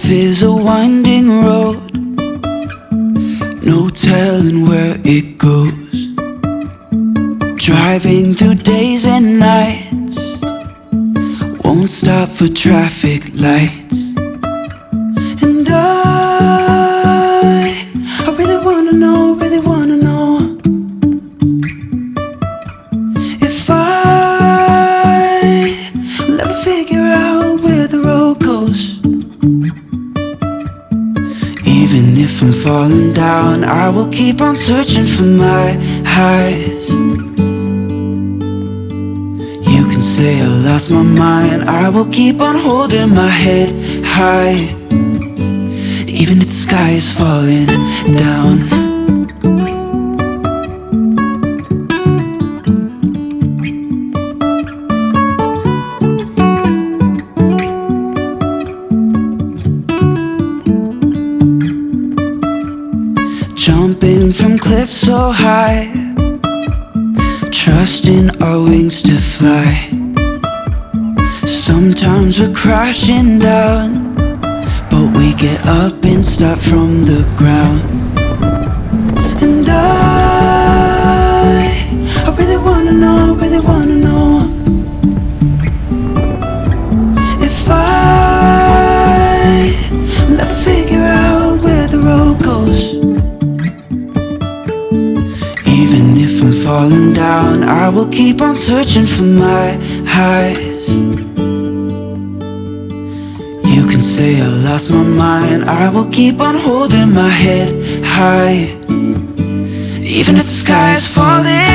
Life is a winding road, no telling where it goes. Driving through days and nights, won't stop for traffic lights. And I really wanna know, really wanna know if I'll ever figure out where the road goes. Even if I'm falling down, I will keep on searching for my highs. You can say I lost my mind, I will keep on holding my head high. Even if the sky is falling down. Jumping from cliffs so high, trusting our wings to fly. Sometimes we're crashing down, but we get up and start from the ground. And I really wanna know, really wanna know if I'll ever figure out where the road goes. Even if I'm falling down, I will keep on searching for my highs. You can say I lost my mind, I will keep on holding my head high. Even if the sky is falling